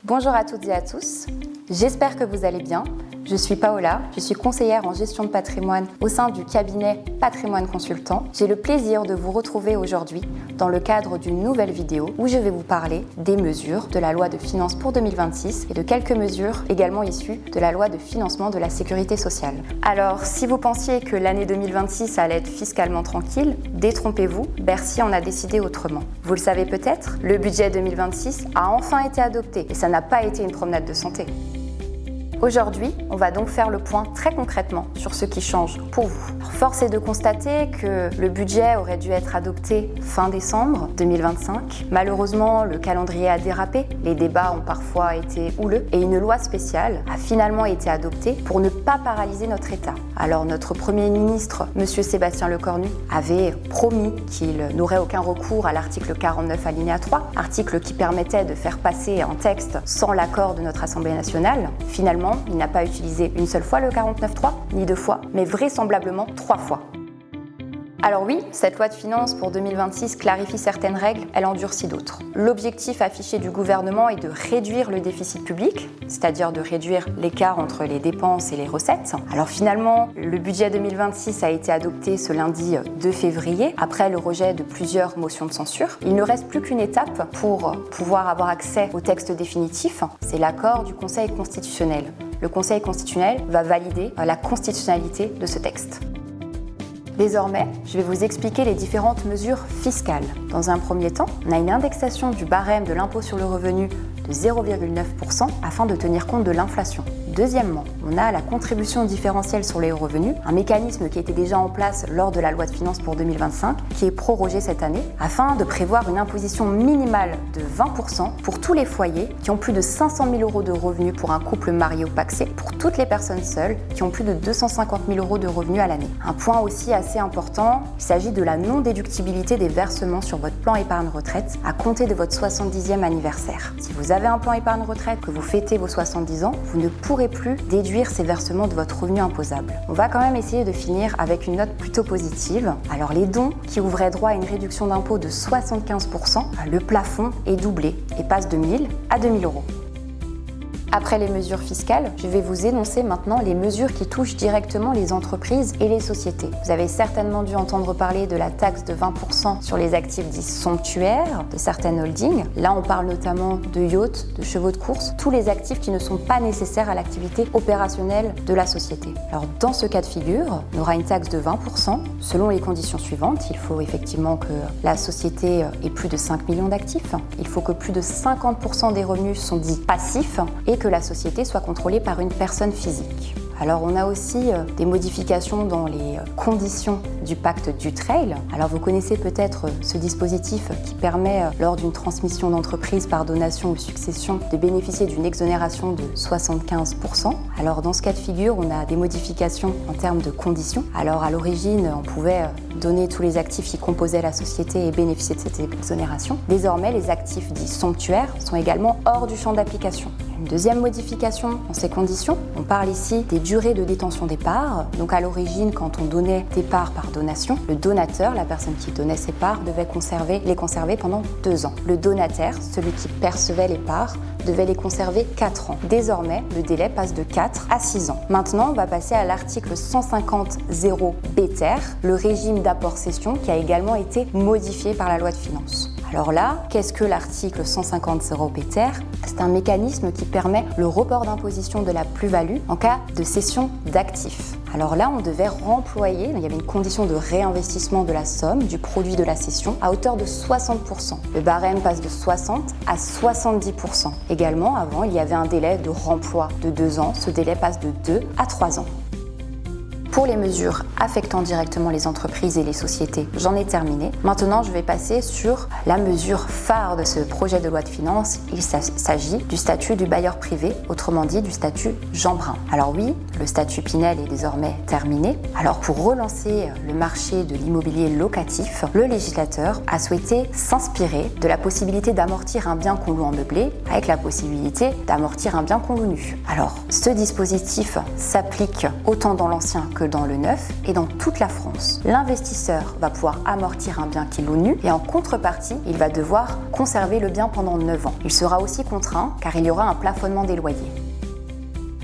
Bonjour à toutes et à tous, j'espère que vous allez bien. Je suis Paola, je suis conseillère en gestion de patrimoine au sein du cabinet Patrimoine Consultant. J'ai le plaisir de vous retrouver aujourd'hui dans le cadre d'une nouvelle vidéo où je vais vous parler des mesures de la loi de finances pour 2026 et de quelques mesures également issues de la loi de financement de la sécurité sociale. Alors, si vous pensiez que l'année 2026 allait être fiscalement tranquille, détrompez-vous, Bercy en a décidé autrement. Vous le savez peut-être, le budget 2026 a enfin été adopté et ça n'a pas été une promenade de santé. Aujourd'hui, on va donc faire le point très concrètement sur ce qui change pour vous. Alors, force est de constater que le budget aurait dû être adopté fin décembre 2025. Malheureusement, le calendrier a dérapé, les débats ont parfois été houleux et une loi spéciale a finalement été adoptée pour ne pas paralyser notre État. Alors notre Premier ministre, M. Sébastien Lecornu, avait promis qu'il n'aurait aucun recours à l'article 49 alinéa 3, article qui permettait de faire passer un texte sans l'accord de notre Assemblée nationale. Finalement, il n'a pas utilisé une seule fois le 49.3, ni deux fois, mais vraisemblablement 3 fois. Alors oui, cette loi de finances pour 2026 clarifie certaines règles, elle endurcit d'autres. L'objectif affiché du gouvernement est de réduire le déficit public, c'est-à-dire de réduire l'écart entre les dépenses et les recettes. Alors finalement, le budget 2026 a été adopté ce lundi 2 février, après le rejet de plusieurs motions de censure. Il ne reste plus qu'une étape pour pouvoir avoir accès au texte définitif, c'est l'accord du Conseil constitutionnel. Le Conseil constitutionnel va valider la constitutionnalité de ce texte. Désormais, je vais vous expliquer les différentes mesures fiscales. Dans un premier temps, on a une indexation du barème de l'impôt sur le revenu de 0,9% afin de tenir compte de l'inflation. Deuxièmement, on a la contribution différentielle sur les hauts revenus, un mécanisme qui était déjà en place lors de la loi de finances pour 2025, qui est prorogé cette année, afin de prévoir une imposition minimale de 20% pour tous les foyers qui ont plus de 500 000 euros de revenus pour un couple marié ou pacsé, pour toutes les personnes seules qui ont plus de 250 000 euros de revenus à l'année. Un point aussi assez important, il s'agit de la non-déductibilité des versements sur votre plan épargne retraite à compter de votre 70e anniversaire. Si vous avez un plan épargne retraite, que vous fêtez vos 70 ans, vous ne pourrez plus déduire ces versements de votre revenu imposable. On va quand même essayer de finir avec une note plutôt positive. Alors les dons qui ouvraient droit à une réduction d'impôt de 75%, le plafond est doublé et passe de 1 000 à 2 000 euros. Après les mesures fiscales, je vais vous énoncer maintenant les mesures qui touchent directement les entreprises et les sociétés. Vous avez certainement dû entendre parler de la taxe de 20% sur les actifs dits somptuaires de certaines holdings. Là, on parle notamment de yachts, de chevaux de course, tous les actifs qui ne sont pas nécessaires à l'activité opérationnelle de la société. Alors, dans ce cas de figure, on aura une taxe de 20% selon les conditions suivantes. Il faut effectivement que la société ait plus de 5 millions d'actifs. Il faut que plus de 50% des revenus sont dits passifs et que la société soit contrôlée par une personne physique. Alors on a aussi des modifications dans les conditions du pacte Dutreil. Alors vous connaissez peut-être ce dispositif qui permet, lors d'une transmission d'entreprise par donation ou succession, de bénéficier d'une exonération de 75%. Alors dans ce cas de figure, on a des modifications en termes de conditions. Alors à l'origine, on pouvait donner tous les actifs qui composaient la société et bénéficier de cette exonération. Désormais, les actifs dits somptuaires sont également hors du champ d'application. Une deuxième modification dans ces conditions, on parle ici des durées de détention des parts. Donc à l'origine, quand on donnait des parts par donation, le donateur, la personne qui donnait ses parts, devait les conserver pendant 2 ans. Le donataire, celui qui percevait les parts, devait les conserver 4 ans. Désormais, le délai passe de 4 à 6 ans. Maintenant, on va passer à l'article 150.0 BTER, le régime d'apport-cession qui a également été modifié par la loi de finances. Alors là, qu'est-ce que l'article 150.0 BTER ? C'est un mécanisme qui permet le report d'imposition de la plus-value en cas de cession d'actifs. Alors là, on devait remployer, il y avait une condition de réinvestissement de la somme du produit de la cession à hauteur de 60%. Le barème passe de 60 à 70%. Également, avant, il y avait un délai de remploi de 2 ans. Ce délai passe de 2 à 3 ans. Pour les mesures affectant directement les entreprises et les sociétés, j'en ai terminé. Maintenant, je vais passer sur la mesure phare de ce projet de loi de finances. Il s'agit du statut du bailleur privé, autrement dit du statut Jean Brun. Alors oui, le statut Pinel est désormais terminé. Alors pour relancer le marché de l'immobilier locatif, le législateur a souhaité s'inspirer de la possibilité d'amortir un bien qu'on loue en meublé avec la possibilité d'amortir un bien qu'on loue nu. Alors, ce dispositif s'applique autant dans l'ancien que dans le neuf et dans toute la France. L'investisseur va pouvoir amortir un bien qu'il loue nu et en contrepartie, il va devoir conserver le bien pendant 9 ans. Il sera aussi contraint car il y aura un plafonnement des loyers.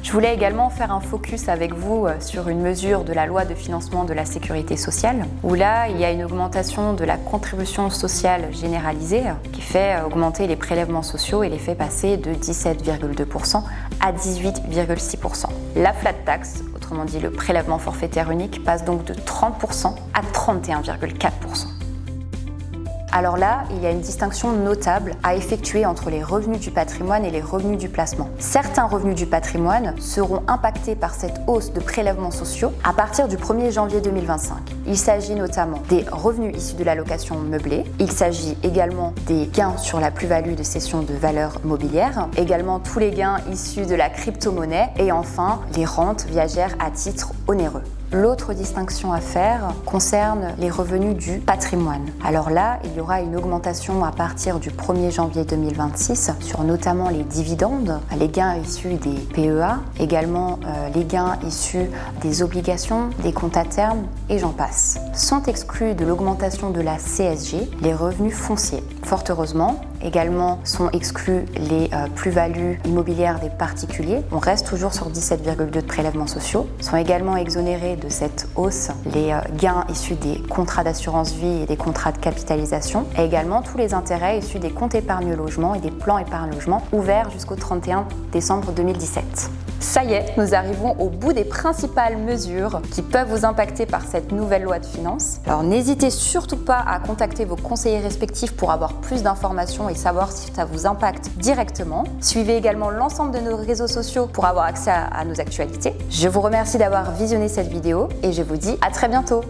Je voulais également faire un focus avec vous sur une mesure de la loi de financement de la sécurité sociale, où là, il y a une augmentation de la contribution sociale généralisée qui fait augmenter les prélèvements sociaux et les fait passer de 17,2% à 18,6%. La flat tax, autrement dit le prélèvement forfaitaire unique, passe donc de 30% à 31,4%. Alors là, il y a une distinction notable à effectuer entre les revenus du patrimoine et les revenus du placement. Certains revenus du patrimoine seront impactés par cette hausse de prélèvements sociaux à partir du 1er janvier 2025. Il s'agit notamment des revenus issus de la location meublée, il s'agit également des gains sur la plus-value de cession de valeurs mobilières, également tous les gains issus de la crypto-monnaie et enfin les rentes viagères à titre onéreux. L'autre distinction à faire concerne les revenus du patrimoine. Alors là, il y aura une augmentation à partir du 1er janvier 2026 sur notamment les dividendes, les gains issus des PEA, également les gains issus des obligations, des comptes à terme et j'en passe. Sont exclus de l'augmentation de la CSG les revenus fonciers. Fort heureusement, également sont exclus les plus-values immobilières des particuliers. On reste toujours sur 17,2 de prélèvements sociaux. Sont également exonérés de cette hausse les gains issus des contrats d'assurance vie et des contrats de capitalisation, et également tous les intérêts issus des comptes épargne logement et des plans épargne logement ouverts jusqu'au 31 décembre 2017. Ça y est, nous arrivons au bout des principales mesures qui peuvent vous impacter par cette nouvelle loi de finances. Alors n'hésitez surtout pas à contacter vos conseillers respectifs pour avoir plus d'informations et savoir si ça vous impacte directement. Suivez également l'ensemble de nos réseaux sociaux pour avoir accès à nos actualités. Je vous remercie d'avoir visionné cette vidéo et je vous dis à très bientôt.